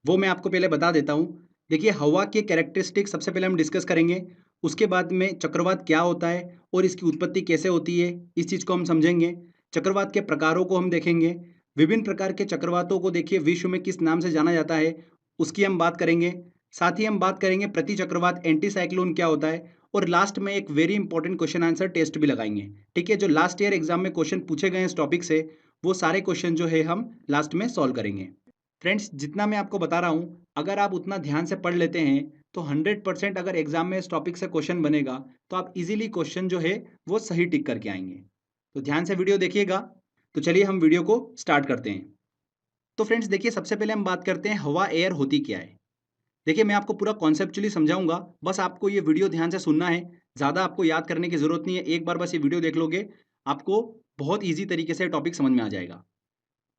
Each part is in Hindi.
वो मैं आपको पहले बता देता हूँ। देखिए, हवा के कैरेक्टरिस्टिक सबसे पहले हम डिस्कस करेंगे। उसके बाद में चक्रवात क्या होता है और इसकी उत्पत्ति कैसे होती है, इस चीज़ को हम समझेंगे। चक्रवात के प्रकारों को हम देखेंगे। विभिन्न प्रकार के चक्रवातों को देखिए विश्व में किस नाम से जाना जाता है, उसकी हम बात करेंगे। साथ ही हम बात करेंगे प्रति चक्रवात एंटी साइक्लोन क्या होता है, और लास्ट में एक very important question answer test भी लगाएंगे। ठीक है, जो लास्ट ईयर एग्जाम में क्वेश्चन पूछे गए हैं इस टॉपिक से, वो सारे क्वेश्चन जो है हम लास्ट में सॉल्व करेंगे। फ्रेंड्स, जितना मैं आपको बता रहा हूँ, अगर आप उतना ध्यान से पढ़ लेते हैं तो 100% अगर एग्जाम में इस टॉपिक से क्वेश्चन बनेगा तो आप इजीली क्वेश्चन जो है वो सही टिक करके आएंगे। तो ध्यान से वीडियो देखिएगा। तो चलिए हम वीडियो को स्टार्ट करते हैं। तो फ्रेंड्स देखिए, सबसे पहले हम बात करते हैं हवा एयर होती क्या है। देखिए, मैं आपको पूरा कॉन्सेप्चुअली समझाऊंगा, बस आपको ये वीडियो ध्यान से सुनना है। ज़्यादा आपको याद करने की ज़रूरत नहीं है, एक बार बस ये वीडियो देख लोगे आपको बहुत ईजी तरीके से टॉपिक समझ में आ जाएगा।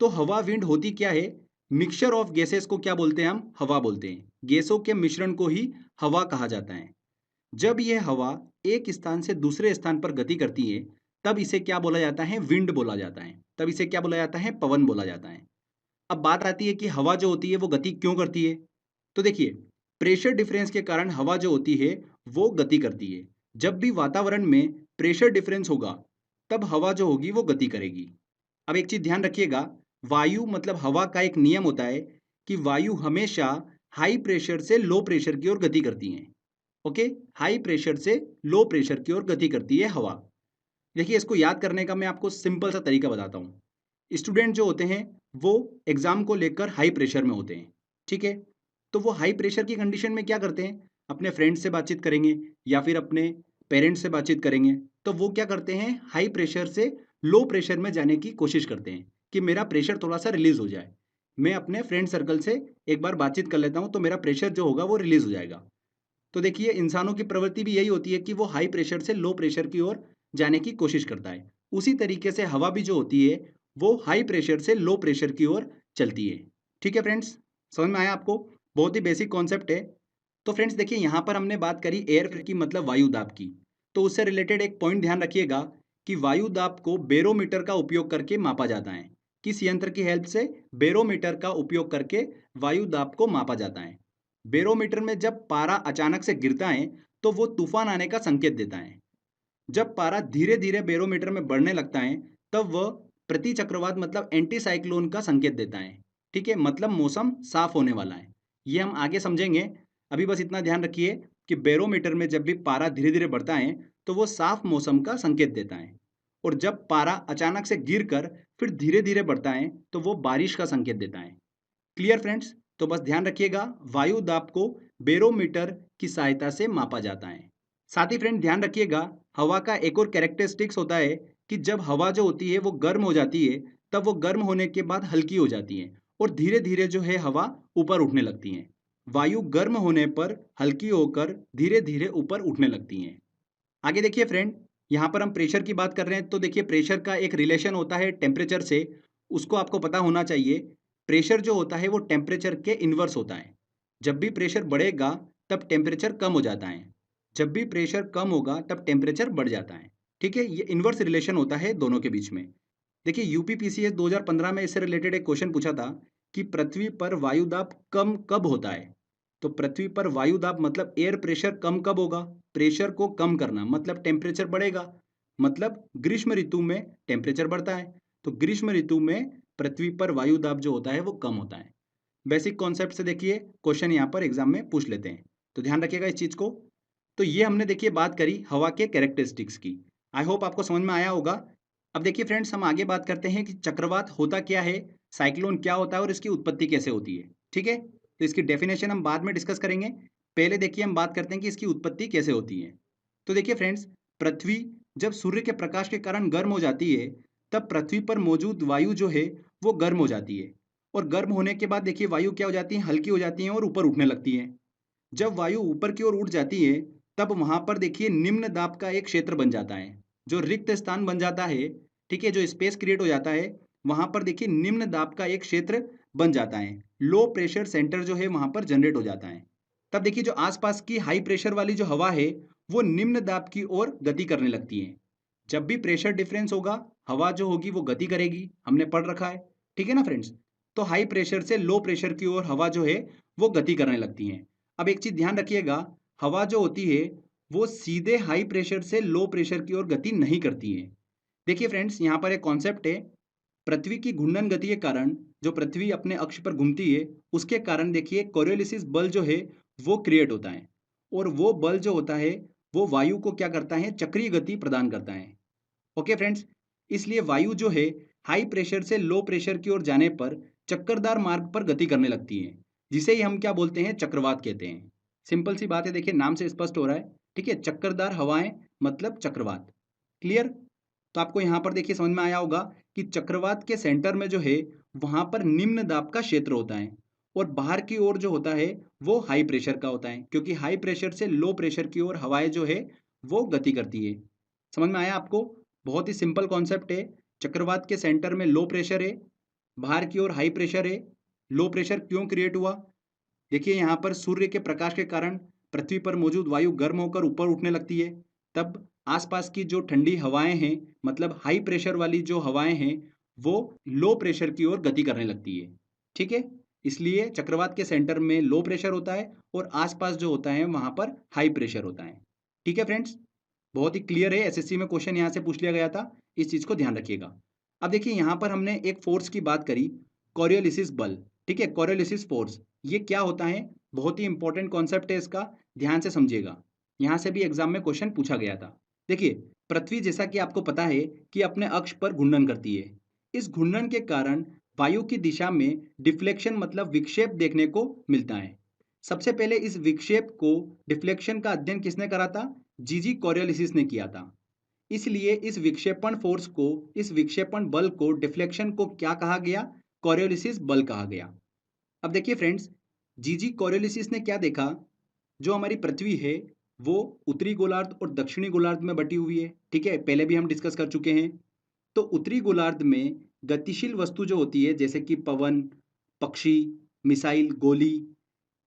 तो हवा विंड होती क्या है? मिक्सचर ऑफ गैसेस को क्या बोलते हैं? हम हवा बोलते हैं। गैसों के मिश्रण को ही हवा कहा जाता है। जब यह हवा एक स्थान से दूसरे स्थान पर गति करती है तब इसे क्या बोला जाता है? विंड बोला जाता है। तब इसे क्या बोला जाता है? पवन बोला जाता है। अब बात आती है कि हवा जो होती है वो गति क्यों करती है। तो देखिए, प्रेशर डिफरेंस के कारण हवा जो होती है वो गति करती है। जब भी वातावरण में प्रेशर डिफरेंस होगा तब हवा जो होगी वो गति करेगी। अब एक चीज ध्यान रखिएगा, वायु मतलब हवा का एक नियम होता है कि वायु हमेशा हाई प्रेशर से लो प्रेशर की ओर गति करती है। ओके, हाई प्रेशर से लो प्रेशर की ओर गति करती है हवा। देखिए, इसको याद करने का मैं आपको सिंपल सा तरीका बताता हूँ। स्टूडेंट जो होते हैं वो एग्जाम को लेकर हाई प्रेशर में होते हैं। ठीक है, तो वो हाई प्रेशर की कंडीशन में क्या करते हैं? अपने फ्रेंड्स से बातचीत करेंगे या फिर अपने पेरेंट्स से बातचीत करेंगे। तो वो क्या करते हैं? हाई प्रेशर से लो प्रेशर में जाने की कोशिश करते हैं कि मेरा प्रेशर थोड़ा सा रिलीज हो जाए। मैं अपने फ्रेंड सर्कल से एक बार बातचीत कर लेता हूँ तो मेरा प्रेशर जो होगा वो रिलीज हो जाएगा। तो देखिए, इंसानों की प्रवृत्ति भी यही होती है कि वो हाई प्रेशर से लो प्रेशर की ओर जाने की कोशिश करता है। उसी तरीके से हवा भी जो होती है वो हाई प्रेशर से लो प्रेशर की ओर चलती है। ठीक है फ्रेंड्स, समझ में आया आपको? बहुत ही बेसिक कॉन्सेप्ट है। तो फ्रेंड्स देखिए, यहाँ पर हमने बात करी एयर की मतलब वायु दाब की। तो उससे रिलेटेड एक पॉइंट ध्यान रखिएगा कि वायु दाब को बेरोमीटर का उपयोग करके मापा जाता है। किस यंत्र की हेल्प से? बेरोमीटर का उपयोग करके वायु दाब को मापा जाता है। बेरोमीटर में जब पारा अचानक से गिरता है तो वो तूफान आने का संकेत देता है। जब पारा धीरे धीरे बेरोमीटर में बढ़ने लगता है तब वह प्रति चक्रवात मतलब एंटी साइक्लोन का संकेत देता है। ठीक है, मतलब मौसम साफ होने वाला है। ये हम आगे समझेंगे। अभी बस इतना ध्यान रखिए कि बेरोमीटर में जब भी पारा धीरे धीरे बढ़ता है तो वो साफ मौसम का संकेत देता है, और जब पारा अचानक से गिर कर फिर धीरे धीरे बढ़ता है तो वो बारिश का संकेत देता है। Clear friends? तो बस ध्यान रखिएगा, वायु दाब को बेरोमीटर की सहायता से मापा जाता है। साथ ही फ्रेंड ध्यान रखिएगा, हवा का एक और कैरेक्टरिस्टिक्स होता है कि जब हवा जो होती है वो गर्म हो जाती है तब वो गर्म होने के बाद हल्की हो जाती है और धीरे धीरे जो है हवा ऊपर उठने लगती है। वायु गर्म होने पर हल्की होकर धीरे धीरे ऊपर उठने लगती हैं। आगे देखिए फ्रेंड, यहाँ पर हम प्रेशर की बात कर रहे हैं तो देखिए प्रेशर का एक रिलेशन होता है टेम्परेचर से। उसको आपको पता होना चाहिए। प्रेशर जो होता है वो टेम्परेचर के इन्वर्स होता है। जब भी प्रेशर बढ़ेगा तब टेम्परेचर कम हो जाता है। जब भी प्रेशर कम होगा तब टेम्परेचर बढ़ जाता है। ठीक है, ये इन्वर्स रिलेशन होता है दोनों के बीच में। देखिए, यूपीपीसीएस 2015 में इससे रिलेटेड एक क्वेश्चन पूछा था कि पृथ्वी पर वायुदाब कम कब होता है। तो पृथ्वी पर वायुदाब मतलब एयर प्रेशर कम कब होगा? प्रेशर को कम करना मतलब टेम्परेचर बढ़ेगा। मतलब ग्रीष्म ऋतु में टेम्परेचर बढ़ता है। तो ग्रीष्म ऋतु में पृथ्वी पर वायुदाब जो होता है वो कम होता है। बेसिक कॉन्सेप्ट से देखिए क्वेश्चन यहाँ पर एग्जाम में पूछ लेते हैं, तो ध्यान रखिएगा इस चीज़ को। तो ये हमने देखिए बात करी हवा के कैरेक्टरिस्टिक्स की। आई होप आपको समझ में आया होगा। अब देखिए फ्रेंड्स, हम आगे बात करते हैं कि चक्रवात होता क्या है, साइक्लोन क्या होता है और इसकी उत्पत्ति कैसे होती है। ठीक है, तो इसकी डेफिनेशन हम बाद में डिस्कस करेंगे। पहले देखिए हम बात करते हैं कि इसकी उत्पत्ति कैसे होती है। तो देखिए फ्रेंड्स, पृथ्वी जब सूर्य के प्रकाश के कारण गर्म हो जाती है तब पृथ्वी पर मौजूद वायु जो है वो गर्म हो जाती है, और गर्म होने के बाद देखिए वायु क्या हो जाती है? हल्की हो जाती है और ऊपर उठने लगती है। जब वायु ऊपर की ओर उठ जाती है तब वहां पर देखिए निम्न दाब का एक क्षेत्र बन जाता है, जो रिक्त स्थान बन जाता है। ठीक है, जो स्पेस क्रिएट हो जाता है वहां पर देखिए निम्न दाब का एक क्षेत्र बन जाता है। लो प्रेशर सेंटर जो है वहां पर जनरेट हो जाता है। तब देखिए जो आसपास की हाई प्रेशर वाली जो हवा है वो निम्न दाब की ओर गति करने लगती है। जब भी प्रेशर डिफरेंस होगा हवा जो होगी वो गति करेगी, हमने पढ़ रखा है। ठीक है ना फ्रेंड्स? तो हाई प्रेशर से लो प्रेशर की ओर हवा जो है वो गति करने लगती है। अब एक चीज ध्यान रखिएगा, हवा जो होती है वो सीधे हाई प्रेशर से लो प्रेशर की ओर गति नहीं करती है। देखिए फ्रेंड्स, यहाँ पर एक कॉन्सेप्ट है, पृथ्वी की घूर्णन गति के कारण जो पृथ्वी अपने अक्ष पर घूमती है उसके कारण देखिए कोरियोलिसिस बल जो है वो क्रिएट होता है, और वो बल जो होता है वो वायु को क्या करता है, चक्रीय गति प्रदान करता है। ओके फ्रेंड्स, इसलिए वायु जो है हाई प्रेशर से लो प्रेशर की ओर जाने पर चक्करदार मार्ग पर गति करने लगती है, जिसे ही हम क्या बोलते हैं, चक्रवात कहते हैं। सिंपल सी बात है, देखिए नाम से स्पष्ट हो रहा है। ठीक है, चक्करदार हवाएं मतलब चक्रवात। क्लियर? तो आपको यहाँ पर देखिए समझ में आया होगा कि चक्रवात के सेंटर में जो है वहां पर निम्न दाब का क्षेत्र होता है, और बाहर की ओर जो होता है वो हाई प्रेशर का होता है, क्योंकि हाई प्रेशर से लो प्रेशर की ओर हवाएं जो है वो गति करती है। समझ में आया आपको? बहुत ही सिंपल कॉन्सेप्ट है। चक्रवात के सेंटर में लो प्रेशर है, बाहर की ओर हाई प्रेशर है। लो प्रेशर क्यों क्रिएट हुआ? देखिए यहाँ पर सूर्य के प्रकाश के कारण पृथ्वी पर मौजूद वायु गर्म होकर ऊपर उठने लगती है, तब आसपास की जो ठंडी हवाएं हैं, मतलब हाई प्रेशर वाली जो हवाएं हैं, वो लो प्रेशर की ओर गति करने लगती है। ठीक है, इसलिए चक्रवात के सेंटर में लो प्रेशर होता है और आसपास जो होता है वहां पर हाई प्रेशर होता है। ठीक है फ्रेंड्स, बहुत ही क्लियर है, एसएससी में क्वेश्चन यहाँ से पूछ लिया गया था, इस चीज को ध्यान रखिएगा। अब देखिए यहाँ पर हमने एक फोर्स की बात करी, कोरियोलिसिस बल। ठीक है, कोरियोलिसिस फोर्स ये क्या होता है, बहुत ही इंपॉर्टेंट कॉन्सेप्ट है इसका, ध्यान से समझिएगा। यहाँ से भी एग्जाम में क्वेश्चन पूछा गया था। देखिए, पृथ्वी जैसा कि आपको पता है कि अपने अक्ष पर घूर्णन करती है। इस घूर्णन के कारण वायु की दिशा में डिफ्लेक्शन मतलब विक्षेप देखने को मिलता है। सबसे पहले इस विक्षेप को, डिफ्लेक्शन का अध्ययन किसने करा था? जीजी कोरियोलिसिस ने किया था। इसलिए इस विक्षेपण फोर्स को, इस विक्षेपण बल को, डिफ्लेक्शन को क्या कहा गया? कोरियोलिसिस बल कहा गया। अब देखिए फ्रेंड्स, जीजी कोरियोलिसिस ने क्या देखा, जो हमारी पृथ्वी है वो उत्तरी गोलार्ध और दक्षिणी गोलार्ध में बटी हुई है। ठीक है, पहले भी हम डिस्कस कर चुके हैं। तो उत्तरी गोलार्ध में गतिशील वस्तु जो होती है, जैसे कि पवन, पक्षी, मिसाइल, गोली,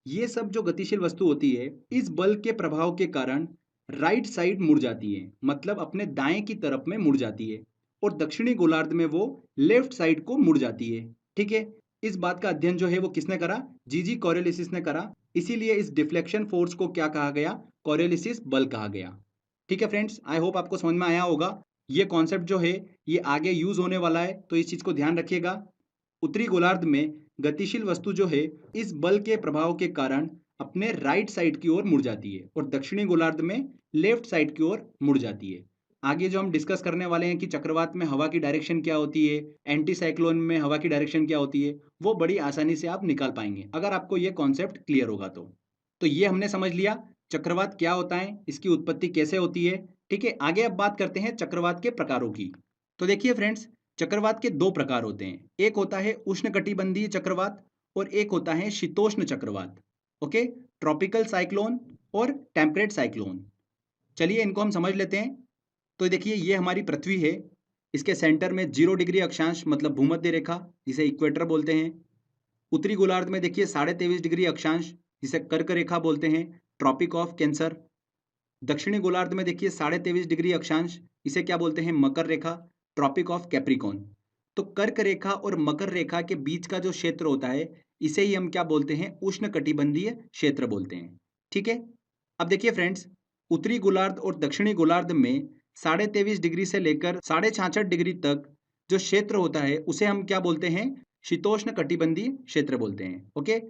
ये सब जो गतिशील वस्तु होती है, इस बल के प्रभाव के कारण राइट साइड मुड़ जाती है, मतलब अपने दाएं की तरफ में मुड़ जाती है, और दक्षिणी गोलार्ध में वो लेफ्ट साइड को मुड़ जाती है। ठीक है, इस बात का अध्ययन जो है वो किसने करा? जीजी कोरियोलिसिस ने करा। इसीलिए इस डिफ्लेक्शन फोर्स को क्या कहा गया? कोरियोलिसिस बल कहा गया। ठीक है फ्रेंड्स, आई होप आपको समझ में आया होगा। ये कॉन्सेप्ट जो है ये आगे यूज होने वाला है, तो इस चीज को ध्यान रखिएगा। उत्तरी गोलार्ध में गतिशील वस्तु जो है इस बल के प्रभाव के कारण अपने राइट साइड की ओर मुड़ जाती है, और दक्षिणी गोलार्ध में लेफ्ट साइड की ओर मुड़ जाती है। आगे जो हम डिस्कस करने वाले हैं कि चक्रवात में हवा की डायरेक्शन क्या होती है, एंटी साइक्लोन में हवा की डायरेक्शन क्या होती है, वो बड़ी आसानी से आप निकाल पाएंगे अगर आपको ये कॉन्सेप्ट क्लियर होगा तो ये हमने समझ लिया चक्रवात क्या होता है, इसकी उत्पत्ति कैसे होती है। ठीक है, आगे अब बात करते हैं चक्रवात के प्रकारों की। तो देखिए फ्रेंड्स, चक्रवात के दो प्रकार होते हैं, एक होता है उष्णकटिबंधीय चक्रवात और एक होता है शीतोष्ण चक्रवात। ओके, ट्रॉपिकल साइक्लोन और टेम्परेट साइक्लोन। चलिए इनको हम समझ लेते हैं। तो देखिए ये हमारी पृथ्वी है, इसके सेंटर में 0 डिग्री अक्षांश मतलब भूमध्य रेखा, जिसे इक्वेटर बोलते हैं। उत्तरी गोलार्ध में देखिए 23.5 डिग्री अक्षांश, जिसे कर्क रेखा बोलते हैं, ट्रॉपिक ऑफ कैंसर। दक्षिणी गोलार्ध में देखिए 23.5 डिग्री अक्षांश, इसे क्या बोलते हैं? मकर रेखा, ट्रॉपिक ऑफ कैप्रिकॉन। तो कर्क रेखा और मकर रेखा के बीच का जो क्षेत्र होता है इसे ही हम क्या बोलते हैं? उष्णकटिबंधीय क्षेत्र बोलते हैं। ठीक है, अब देखिए फ्रेंड्स, उत्तरी गोलार्ध और दक्षिणी गोलार्ध में 23.5 डिग्री से लेकर 66.5 डिग्री तक जो क्षेत्र होता है उसे हम क्या बोलते हैं? शीतोष्ण कटिबंधीय क्षेत्र बोलते हैं। ओके,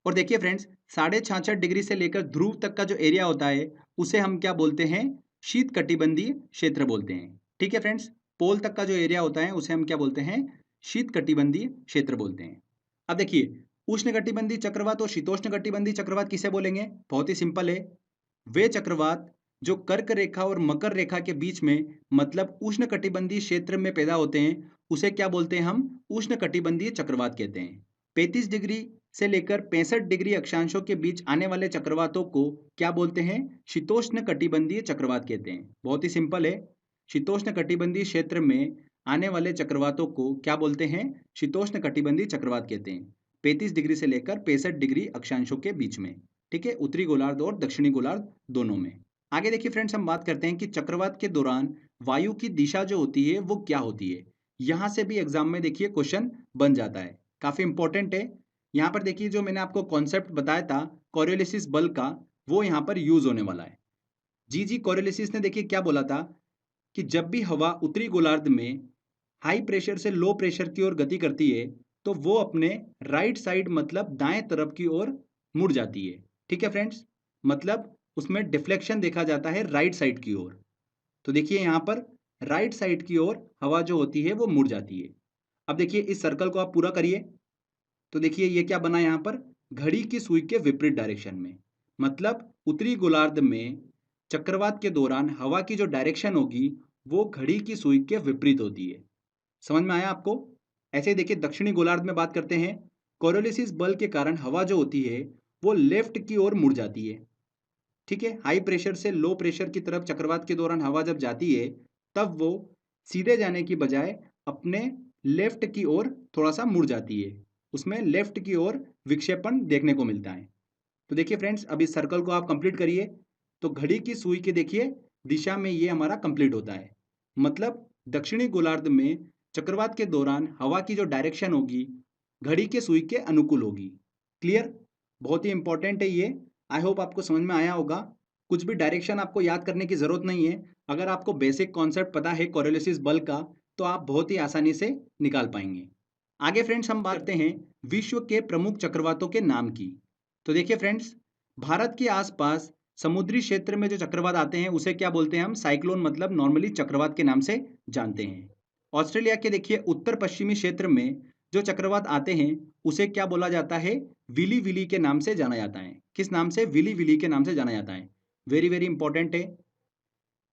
और देखिए फ्रेंड्स, 66.5 डिग्री से लेकर ध्रुव तक का जो एरिया होता है उसे हम क्या बोलते हैं? शीत कटिबंधीय क्षेत्र बोलते हैं। ठीक है फ्रेंड्स, पोल तक का जो एरिया होता है उसे हम क्या बोलते हैं? शीत कटिबंधीय क्षेत्र बोलते हैं। अब देखिए, उष्ण कटिबंधीय चक्रवात और शीतोष्ण कटिबंधीय चक्रवात किसे बोलेंगे? बहुत ही सिंपल है, वे चक्रवात जो कर्क रेखा और मकर रेखा के बीच में मतलब उष्ण कटिबंधीय क्षेत्र में पैदा होते हैं उसे क्या बोलते हैं? हम उष्ण कटिबंधीय चक्रवात कहते हैं। 35 डिग्री से लेकर 65 डिग्री अक्षांशों के बीच आने वाले चक्रवातों को क्या बोलते हैं? शीतोष्ण कटिबंधीय चक्रवात कहते हैं। बहुत ही सिंपल है, शीतोष्ण कटिबंधीय क्षेत्र में आने वाले चक्रवातों को क्या बोलते हैं? शीतोष्ण कटिबंधीय चक्रवात कहते हैं, 35 डिग्री से लेकर 65 डिग्री अक्षांशों के बीच में। ठीक है, उत्तरी गोलार्ध और दक्षिणी गोलार्ध दोनों में। आगे देखिए फ्रेंड्स, हम बात करते हैं कि चक्रवात के दौरान वायु की दिशा जो होती है वो क्या होती है। यहां से भी एग्जाम में देखिए क्वेश्चन बन जाता है। काफ़ी इंपॉर्टेंट है। यहाँ पर देखिए जो मैंने आपको कॉन्सेप्ट बताया था कोरियोलिसिस बल का, वो यहाँ पर यूज़ होने वाला है। जी कोरियोलिसिस ने देखिए क्या बोला था कि जब भी हवा उत्तरी गोलार्ध में हाई प्रेशर से लो प्रेशर की ओर गति करती है तो वो अपने राइट साइड मतलब दाएं तरफ की ओर मुड़ जाती है। ठीक है फ्रेंड्स, मतलब उसमें डिफ्लेक्शन देखा जाता है राइट साइड की ओर। तो देखिए यहाँ पर राइट साइड की ओर हवा जो होती है वो मुड़ जाती है। अब देखिए इस सर्कल को आप पूरा करिए तो देखिए ये क्या बना यहाँ पर, घड़ी की सुई के विपरीत डायरेक्शन में। मतलब उत्तरी गोलार्ध में चक्रवात के दौरान हवा की जो डायरेक्शन होगी वो घड़ी की सुई के विपरीत होती है। समझ में आया आपको? ऐसे ही देखिए दक्षिणी गोलार्ध में बात करते हैं, कोरियोलिसिस बल के कारण हवा जो होती है वो लेफ्ट की ओर मुड़ जाती है। ठीक है, हाई प्रेशर से लो प्रेशर की तरफ चक्रवात के दौरान हवा जब जाती है तब वो सीधे जाने की बजाय अपने लेफ्ट की ओर थोड़ा सा मुड़ जाती है। उसमें लेफ्ट की ओर विक्षेपण देखने को मिलता है। तो देखिए फ्रेंड्स, अब इस सर्कल को आप कंप्लीट करिए तो घड़ी की सुई के देखिए दिशा में ये हमारा कंप्लीट होता है। मतलब दक्षिणी गोलार्ध में चक्रवात के दौरान हवा की जो डायरेक्शन होगी घड़ी के सुई के अनुकूल होगी। क्लियर? बहुत ही इंपॉर्टेंट है ये। आई होप आपको समझ में आया होगा। कुछ भी डायरेक्शन आपको याद करने की जरूरत नहीं है। अगर आपको बेसिक कॉन्सेप्ट पता है कोरियोलिसिस बल का तो आप बहुत ही आसानी से निकाल पाएंगे। आगे फ्रेंड्स हम बात करते हैं विश्व के प्रमुख चक्रवातों के नाम की। तो देखिए फ्रेंड्स, भारत के आसपास समुद्री क्षेत्र में जो चक्रवात आते हैं उसे क्या बोलते हैं हम, साइक्लोन, मतलब नॉर्मली चक्रवात के नाम से जानते हैं। ऑस्ट्रेलिया के देखिए उत्तर पश्चिमी क्षेत्र में जो चक्रवात आते हैं उसे क्या बोला जाता है, विली विली के नाम से जाना जाता है। किस नाम से? विली विली के नाम से जाना जाता है। वेरी वेरी इंपॉर्टेंट है।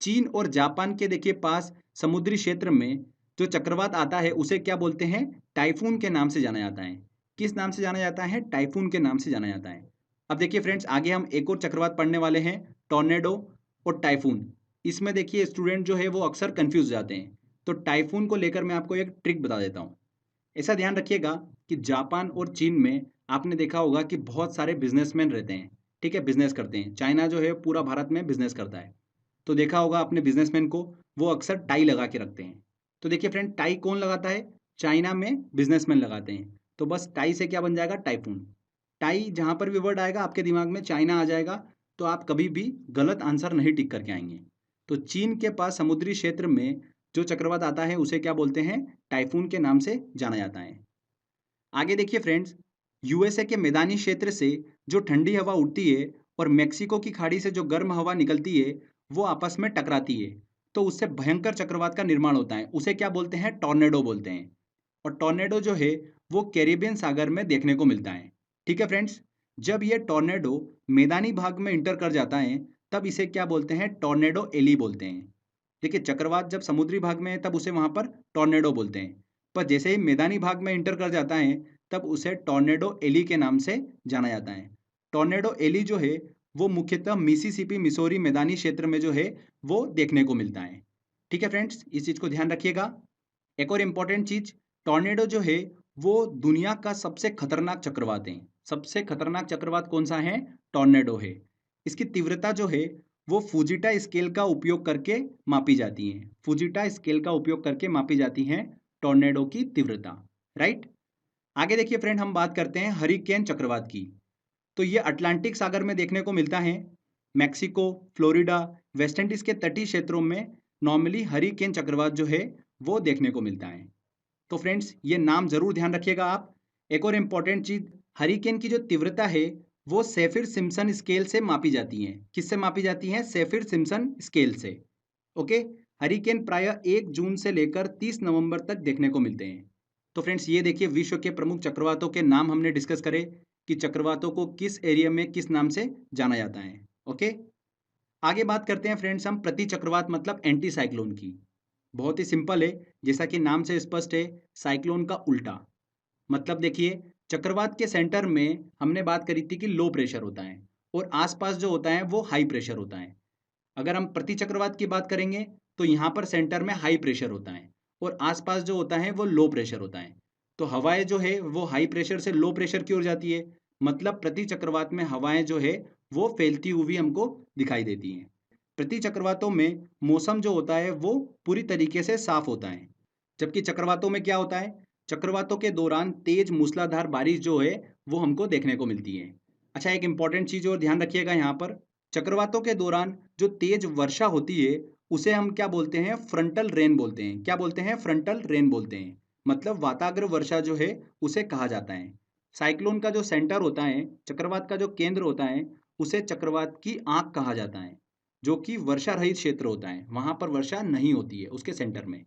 चीन और जापान के देखिए पास समुद्री क्षेत्र में जो चक्रवात आता है उसे क्या बोलते हैं, टाइफून के नाम से जाना जाता है। किस नाम से जाना जाता है? टाइफून के नाम से जाना जाता है। अब देखिए फ्रेंड्स, आगे हम एक और चक्रवात पढ़ने वाले हैं, टॉर्नेडो और टाइफून। इसमें देखिए स्टूडेंट जो है वो अक्सर कंफ्यूज जाते हैं। तो टाइफून को लेकर मैं आपको एक ट्रिक बता देता हूँ। ऐसा ध्यान रखिएगा कि जापान और चीन में आपने देखा होगा कि बहुत सारे बिजनेसमैन रहते हैं। ठीक है, बिजनेस करते हैं। चाइना जो है पूरा भारत में बिजनेस करता है। तो देखा होगा आपने बिजनेसमैन को, वो अक्सर टाई लगा के रखते हैं। तो देखिए फ्रेंड, टाई कौन लगाता है? चाइना में बिजनेसमैन लगाते हैं। तो बस टाई से क्या बन जाएगा? टाइफून। टाई जहां पर भी वर्ड आएगा आपके दिमाग में चाइना आ जाएगा, तो आप कभी भी गलत आंसर नहीं टिक करके आएंगे। तो चीन के पास समुद्री क्षेत्र में जो चक्रवात आता है उसे क्या बोलते हैं? टाइफून के नाम से जाना जाता है। आगे देखिए फ्रेंड्स, यूएसए के मैदानी क्षेत्र से जो ठंडी हवा उठती है और मेक्सिको की खाड़ी से जो गर्म हवा निकलती है वो आपस में टकराती है, तो उससे भयंकर चक्रवात का निर्माण होता है। उसे क्या बोलते हैं? टॉर्नेडो बोलते हैं। और टॉर्नेडो जो है वो कैरिबियन सागर में देखने को मिलता है। ठीक है फ्रेंड्स, जब ये टॉर्नेडो मैदानी भाग में इंटर कर जाता है तब इसे क्या बोलते हैं? टॉर्नेडो एली बोलते हैं। देखिए चक्रवात जब समुद्री भाग में है तब उसे वहां पर टॉर्नेडो बोलते हैं, पर जैसे ही मैदानी भाग में इंटर कर जाता है तब उसे टॉर्नेडो एली के नाम से जाना जाता है। टॉर्नेडो एली जो है वो मुख्यतः मिसिसिपी मिसौरी मैदानी क्षेत्र में जो है वो देखने को मिलता है। ठीक है फ्रेंड्स, इस चीज को ध्यान रखिएगा। एक और इम्पोर्टेंट चीज, टॉर्नेडो जो है वो दुनिया का सबसे खतरनाक चक्रवात है। सबसे खतरनाक चक्रवात कौन सा है? टॉर्नेडो है। इसकी तीव्रता जो है वो फुजिटा स्केल का उपयोग करके मापी जाती है। फुजिटा स्केल का उपयोग करके मापी जाती है टॉर्नेडो की तीव्रता। राइट? आगे देखिए फ्रेंड, हम बात करते हैं हरिकेन चक्रवात की। तो ये अटलांटिक सागर में देखने को मिलता है। मैक्सिको, फ्लोरिडा, वेस्ट इंडीज के तटीय क्षेत्रों में नॉर्मली हरिकेन चक्रवात जो है वो देखने को मिलता है। तो फ्रेंड्स, ये नाम जरूर ध्यान रखिएगा आप। एक और इम्पॉर्टेंट चीज, हरिकेन की जो तीव्रता है वो सेफिर सिम्पसन स्केल से मापी जाती है। किससे मापी जाती है? सेफिर सिम्पसन स्केल से। ओके। हरिकेन प्रायः 1 जून से लेकर 30 नवंबर तक देखने को मिलते हैं। तो फ्रेंड्स, ये देखिए विश्व के प्रमुख चक्रवातों के नाम हमने डिस्कस करे कि चक्रवातों को किस एरिया में किस नाम से जाना जाता है। ओके। आगे बात करते हैं फ्रेंड्स हम प्रति चक्रवात मतलब एंटी साइक्लोन की। बहुत ही सिंपल है, जैसा कि नाम से स्पष्ट है, साइक्लोन का उल्टा। मतलब देखिए, चक्रवात के सेंटर में हमने बात करी थी कि लो प्रेशर होता है और आसपास जो होता है वो हाई प्रेशर होता है। अगर हम प्रति चक्रवात की बात करेंगे तो यहाँ पर सेंटर में हाई प्रेशर होता है और आसपास जो होता है वो लो प्रेशर होता है। तो हवाएं जो है वो हाई प्रेशर से लो प्रेशर की ओर जाती है। मतलब प्रति चक्रवात में हवाएं जो है वो फैलती हुई हमको दिखाई देती हैं। प्रति चक्रवातों में मौसम जो होता है वो पूरी तरीके से साफ होता है। जबकि चक्रवातों में क्या होता है? चक्रवातों के दौरान तेज मूसलाधार बारिश जो है वो हमको देखने को मिलती है। अच्छा, एक इंपॉर्टेंट चीज़ और ध्यान रखिएगा यहाँ पर, चक्रवातों के दौरान जो तेज वर्षा होती है उसे हम क्या बोलते हैं, फ्रंटल रेन बोलते हैं। क्या बोलते हैं, फ्रंटल रेन बोलते हैं। मतलब वाताग्र वर्षा जो है उसे कहा जाता है। साइक्लोन का जो सेंटर होता है, चक्रवात का जो केंद्र होता है, उसे चक्रवात की आंख कहा जाता है, जो कि वर्षा रहित क्षेत्र होता है, वहां पर वर्षा नहीं होती है उसके सेंटर में।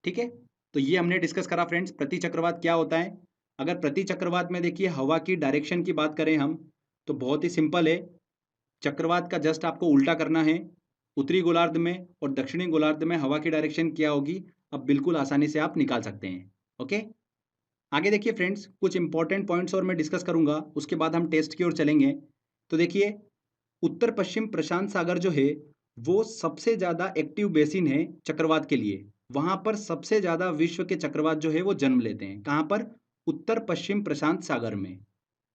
ठीक है, तो ये हमने डिस्कस करा फ्रेंड्स, प्रति चक्रवात क्या होता है। अगर प्रति चक्रवात में देखिए हवा की डायरेक्शन की बात करें हम, तो बहुत ही सिंपल है। चक्रवात का जस्ट आपको उल्टा करना है, उत्तरी गोलार्ध में और दक्षिणी गोलार्ध में हवा की डायरेक्शन क्या होगी, अब बिल्कुल आसानी से आप निकाल सकते हैं। ओके, आगे देखिए फ्रेंड्स, कुछ इंपॉर्टेंट पॉइंट्स और मैं डिस्कस करूंगा, उसके बाद हम टेस्ट की ओर चलेंगे। तो देखिए, उत्तर पश्चिम प्रशांत सागर जो है वो सबसे ज़्यादा एक्टिव बेसिन है चक्रवात के लिए। वहाँ पर सबसे ज़्यादा विश्व के चक्रवात जो है वो जन्म लेते हैं। कहाँ पर, उत्तर पश्चिम प्रशांत सागर में।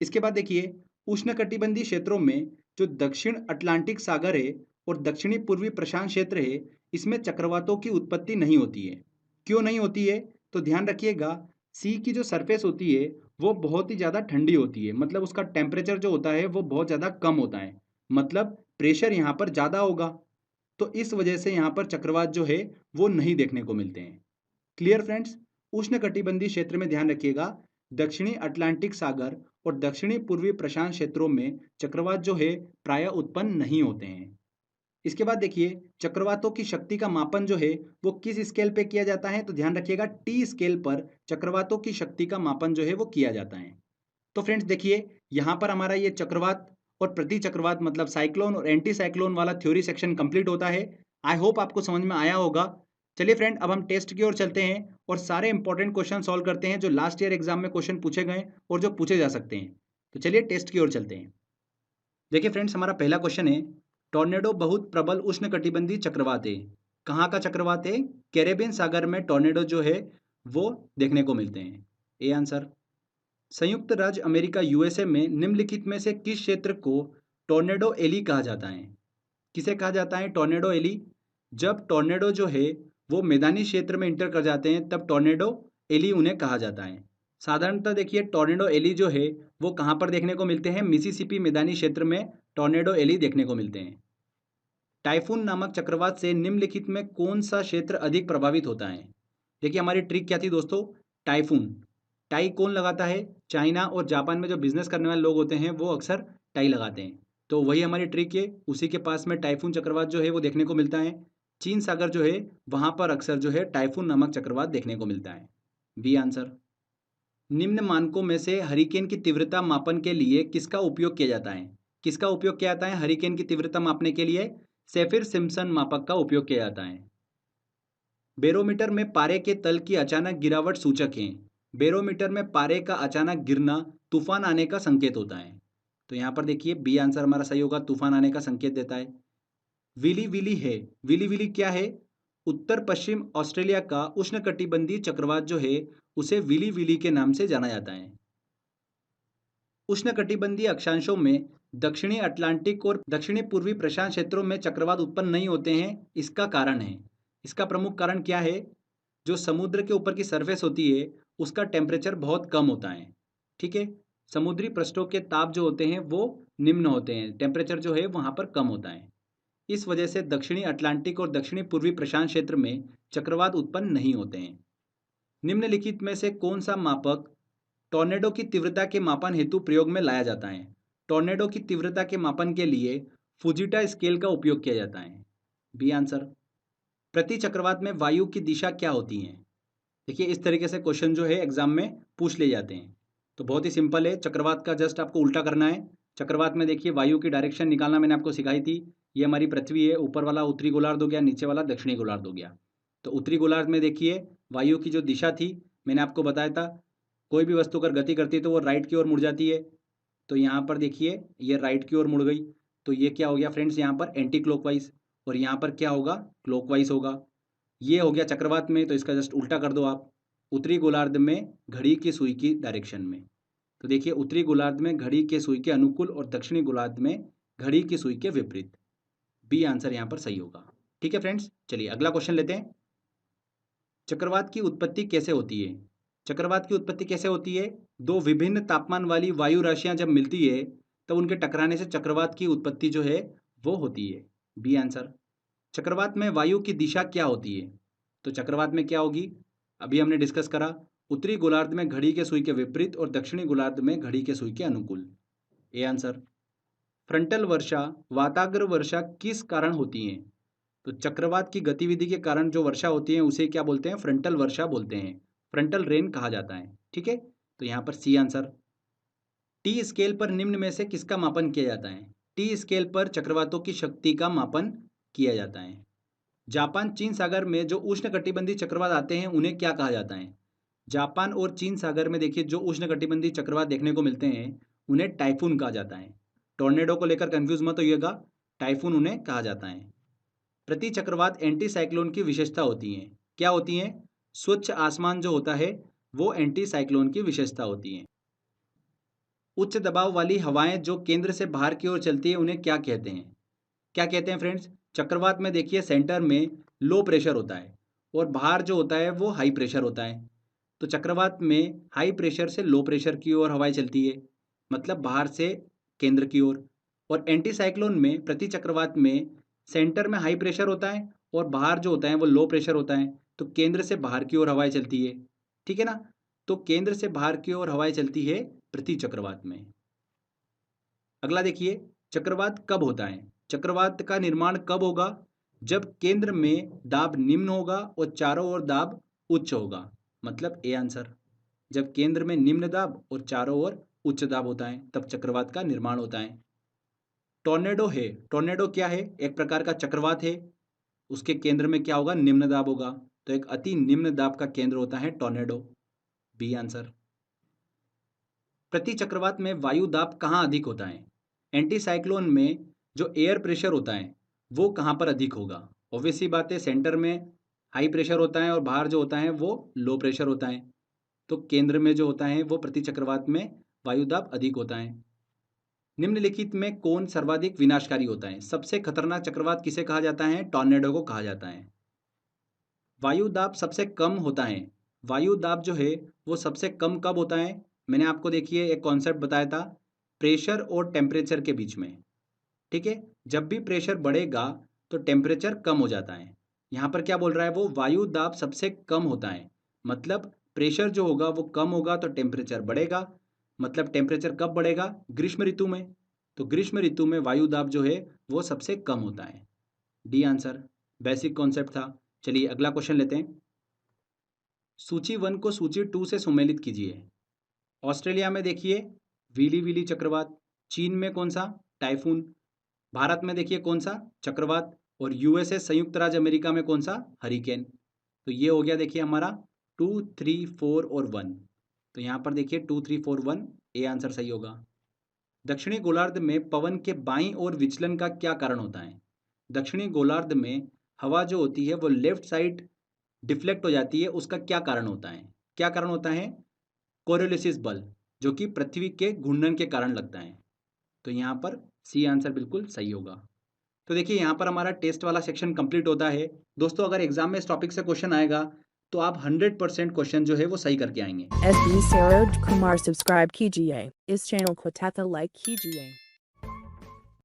इसके बाद देखिए, उष्णकटिबंधीय क्षेत्रों में जो दक्षिण अटलांटिक सागर है और दक्षिणी पूर्वी प्रशांत क्षेत्र है, इसमें चक्रवातों की उत्पत्ति नहीं होती है। क्यों नहीं होती है, तो ध्यान रखिएगा, सी की जो सरफेस होती है वो बहुत ही ज़्यादा ठंडी होती है। मतलब उसका टेम्परेचर जो होता है वो बहुत ज़्यादा कम होता है। मतलब प्रेशर यहाँ पर ज़्यादा होगा, तो इस वजह से यहाँ पर चक्रवात जो है वो नहीं देखने को मिलते हैं। क्लियर फ्रेंड्स, उष्णकटिबंधीय क्षेत्र में ध्यान रखिएगा, दक्षिणी अटलांटिक सागर और दक्षिणी पूर्वी प्रशांत क्षेत्रों में चक्रवात जो है प्रायः उत्पन्न नहीं होते हैं। इसके बाद देखिए, चक्रवातों की शक्ति का मापन जो है वो किस स्केल पे किया जाता है, तो ध्यान रखिएगा टी स्केल पर चक्रवातों की शक्ति का मापन जो है वो किया जाता है। तो फ्रेंड्स देखिए, यहाँ पर हमारा ये चक्रवात और प्रति चक्रवात मतलब साइक्लोन और एंटी साइक्लोन वाला थ्योरी सेक्शन कंप्लीट होता है। आई होप आपको समझ में आया होगा। चलिए फ्रेंड, अब हम टेस्ट की ओर चलते हैं और सारे इंपॉर्टेंट क्वेश्चन सॉल्व करते हैं जो लास्ट ईयर एग्जाम में क्वेश्चन पूछे गए और जो पूछे जा सकते हैं। तो चलिए टेस्ट की ओर चलते हैं। देखिए फ्रेंड्स, हमारा पहला क्वेश्चन है, टॉर्नेडो बहुत प्रबल उष्णकटिबंधीय चक्रवात है। कहाँ का चक्रवात है, कैरेबियन सागर में टॉर्नेडो जो है वो देखने को मिलते हैं। A answer. संयुक्त राज्य अमेरिका यूएसए में निम्नलिखित में से किस क्षेत्र को टॉर्नेडो एली कहा जाता है। किसे कहा जाता है टॉर्नेडो एली, जब टॉर्नेडो जो है वो मैदानी क्षेत्र में इंटर कर जाते हैं तब टॉर्नेडो एली उन्हें कहा जाता है। साधारणतः देखिए, टॉर्नेडो एली जो है वो कहाँ पर देखने को मिलते हैं, मिसिसिपी मैदानी क्षेत्र में टॉर्नेडो एली देखने को मिलते हैं। टाइफून नामक चक्रवात से निम्नलिखित में कौन सा क्षेत्र अधिक प्रभावित होता है। देखिए हमारी ट्रिक क्या थी दोस्तों, टाइफून, टाई कौन लगाता है, चाइना और जापान में जो बिजनेस करने वाले लोग होते हैं वो अक्सर टाई लगाते हैं। तो वही हमारी ट्रिक है, उसी के पास में टाइफून चक्रवात जो है वो देखने को मिलता है। चीन सागर जो है वहां पर अक्सर जो है टाइफून नामक चक्रवात देखने को मिलता है। B answer. निम्न मानकों में से हरिकेन की तीव्रता मापन के लिए किसका उपयोग किया जाता है। किसका उपयोग किया जाता है हरिकेन की तीव्रता मापने के लिए, सेफिर सिम्पसन मापक का उपयोग किया जाता है। बैरोमीटर में पारे के तल की अचानक गिरावट सूचक है। बैरोमीटर में पारे का अचानक गिरना तूफान आने का संकेत होता है। तो यहाँ पर देखिए बी आंसर हमारा सही होगा, तूफान आने का संकेत देता है। विली विली है, विली विली क्या है, उत्तर पश्चिम ऑस्ट्रेलिया का उष्णकटिबंधीय चक्रवात जो है उसे विली विली के नाम से जाना जाता है। उष्णकटिबंधीय अक्षांशों में दक्षिणी अटलांटिक और दक्षिणी पूर्वी प्रशांत क्षेत्रों में चक्रवात उत्पन्न नहीं होते हैं। इसका कारण है, इसका प्रमुख कारण क्या है, जो समुद्र के ऊपर की सरफेस होती है उसका टेम्परेचर बहुत कम होता है। ठीक है, समुद्री पृष्ठों के ताप जो होते हैं वो निम्न होते हैं, टेम्परेचर जो है वहाँ पर कम होता है। इस वजह से दक्षिणी अटलांटिक और दक्षिणी पूर्वी प्रशांत क्षेत्र में चक्रवात उत्पन्न नहीं होते हैं। निम्नलिखित में से कौन सा मापक टॉर्नेडो की तीव्रता के मापन हेतु प्रयोग में लाया जाता है। टॉर्नेडो की तीव्रता के मापन के लिए फुजिटा स्केल का उपयोग किया जाता है। B answer. प्रति चक्रवात में वायु की दिशा क्या होती है। देखिए इस तरीके से क्वेश्चन जो है एग्जाम में पूछ ले जाते हैं। तो बहुत ही सिंपल है, चक्रवात का जस्ट आपको उल्टा करना है। चक्रवात में देखिए वायु की डायरेक्शन निकालना मैंने आपको सिखाई थी। ये हमारी पृथ्वी है, ऊपर वाला उत्तरी गोलार्ध हो गया, नीचे वाला दक्षिणी गोलार्ध हो गया। तो उत्तरी गोलार्ध में देखिए वायु की जो दिशा थी मैंने आपको बताया था, कोई भी वस्तु अगर गति करती है तो वो राइट की ओर मुड़ जाती है। तो यहाँ पर देखिए ये राइट की ओर मुड़ गई, तो ये क्या हो गया फ्रेंड्स, यहाँ पर एंटी क्लॉकवाइज, और यहाँ पर क्या होगा, क्लॉकवाइज होगा। ये हो गया चक्रवात में, तो इसका जस्ट उल्टा कर दो आप, उत्तरी गोलार्ध में घड़ी की सुई की डायरेक्शन में। तो देखिए उत्तरी गोलार्ध में घड़ी के सुई के अनुकूल और दक्षिणी गोलार्ध में घड़ी की सुई के विपरीत। बी आंसर यहाँ पर सही होगा। ठीक है फ्रेंड्स, चलिए अगला क्वेश्चन लेते हैं। चक्रवात की उत्पत्ति कैसे होती है। चक्रवात की उत्पत्ति कैसे होती है? दो विभिन्न तापमान वाली वायु राशियां जब मिलती है तब उनके टकराने से चक्रवात की उत्पत्ति जो है वो होती है। B answer. चक्रवात में वायु की दिशा क्या होती है? तो चक्रवात में क्या होगी? अभी हमने डिस्कस करा, उत्तरी गोलार्ध में घड़ी के सुई के विपरीत और दक्षिणी गोलार्ध में घड़ी के सुई के अनुकूल। A answer. फ्रंटल वर्षा, वाताग्र वर्षा किस कारण होती है? तो चक्रवात की गतिविधि के कारण जो वर्षा होती है उसे क्या बोलते हैं? फ्रंटल वर्षा बोलते हैं, फ्रंटल रेन कहा जाता है। ठीक है, तो यहाँ पर सी आंसर। टी स्केल पर निम्न में से किसका मापन किया जाता है? टी स्केल पर चक्रवातों की शक्ति का मापन किया जाता है। जापान चीन सागर में जो उष्णकटिबंधीय चक्रवात आते हैं उन्हें क्या कहा जाता है? जापान और चीन सागर में देखिए जो उष्णकटिबंधीय चक्रवात देखने को मिलते हैं उन्हें टाइफून कहा जाता है। टॉर्नेडो को लेकर कंफ्यूज मत होइएगा, टाइफून उन्हें कहा जाता है। प्रति चक्रवात एंटी साइक्लोन की विशेषता होती है, क्या होती है? स्वच्छ आसमान जो होता है वो एंटी साइक्लोन की विशेषता होती है। उच्च दबाव वाली हवाएं जो केंद्र से बाहर की ओर चलती है उन्हें क्या कहते हैं? क्या कहते हैं फ्रेंड्स? चक्रवात में देखिए सेंटर में लो प्रेशर होता है और बाहर जो होता है वो हाई प्रेशर होता है। तो चक्रवात में हाई प्रेशर से लो प्रेशर की ओर हवाएं चलती है, मतलब बाहर से केंद्र की ओर। और एंटी साइक्लोन में प्रति चक्रवात में सेंटर में हाई प्रेशर होता है और बाहर जो होता है वो लो प्रेशर होता है, तो केंद्र से बाहर की ओर हवाएं चलती है। ठीक है ना? तो केंद्र से बाहर की ओर हवाएं चलती है प्रति चक्रवात में। अगला देखिए, चक्रवात कब होता है? चक्रवात का निर्माण कब होगा? जब केंद्र में दाब निम्न होगा और चारों ओर दाब उच्च होगा, मतलब ए आंसर। जब केंद्र में निम्न दाब और चारों ओर उच्च दाब होता है तब चक्रवात का निर्माण होता है। टॉर्नेडो है, टॉर्नेडो क्या है? एक प्रकार का चक्रवात है, उसके केंद्र में क्या होगा? निम्न दाब होगा, तो एक अति निम्न दाब का केंद्र होता है टॉर्नेडो। B answer. प्रति चक्रवात में वायु दाब कहाँ अधिक होता है? एंटी साइक्लोन में जो एयर प्रेशर होता है वो कहाँ पर अधिक होगा? ऑब्वियसली बात है, सेंटर में हाई प्रेशर होता है और बाहर जो होता है वो लो प्रेशर होता है, तो केंद्र में जो होता है वो प्रति चक्रवात में वायु दाब अधिक होता है। निम्नलिखित में कौन सर्वाधिक विनाशकारी होता है? सबसे खतरनाक चक्रवात किसे कहा जाता है? टॉर्नेडो को कहा जाता है। वायु दाब सबसे कम होता है, वायु दाब जो है वो सबसे कम कब होता है? मैंने आपको देखिए एक कॉन्सेप्ट बताया था, प्रेशर और टेम्परेचर के बीच में। ठीक है, जब भी प्रेशर बढ़ेगा तो टेम्परेचर कम हो जाता है। यहाँ पर क्या बोल रहा है वो? वायु दाब सबसे कम होता है, मतलब प्रेशर जो होगा वो कम होगा तो टेम्परेचर बढ़ेगा। मतलब टेम्परेचर कब बढ़ेगा? ग्रीष्म ऋतु में। तो ग्रीष्म ऋतु में वायु दाब जो है वो सबसे कम होता है। डी आंसर, बेसिक कॉन्सेप्ट था। चलिए अगला क्वेश्चन लेते हैं। सूची 1 को सूची 2 से सुमेलित कीजिए। ऑस्ट्रेलिया में देखिए व्हीली व्हीली चक्रवात, चीन में कौन सा? टाइफून, भारत में देखिए कौन सा? चक्रवात, और यूएसए संयुक्त राज्य अमेरिका में कौन सा? हरिकेन। तो ये हो गया देखिए हमारा 2, 3, 4 और 1। तो यहाँ पर देखिए 2, 3, 4, 1, ए आंसर सही होगा। दक्षिणी गोलार्ध में पवन के बाईं ओर विचलन का क्या कारण होता है? दक्षिणी गोलार्ध में हवा जो होती है वो लेफ्ट साइड डिफ्लेक्ट हो जाती है, उसका क्या कारण होता है? क्या कारण होता है? कोरियोलिसिस बल, जो कि पृथ्वी के घूर्णन के कारण लगता है। तो यहाँ पर सी आंसर बिल्कुल सही होगा। तो देखिए यहाँ पर हमारा टेस्ट वाला सेक्शन कंप्लीट होता है। दोस्तों अगर एग्जाम में इस टॉपिक से क्वेश्चन आएगा तो आप 100% क्वेश्चन जो है वो सही करके आएंगे। SB Saroj Kumar सब्सक्राइब कीजिए, इस चैनल को तथा लाइक कीजिए।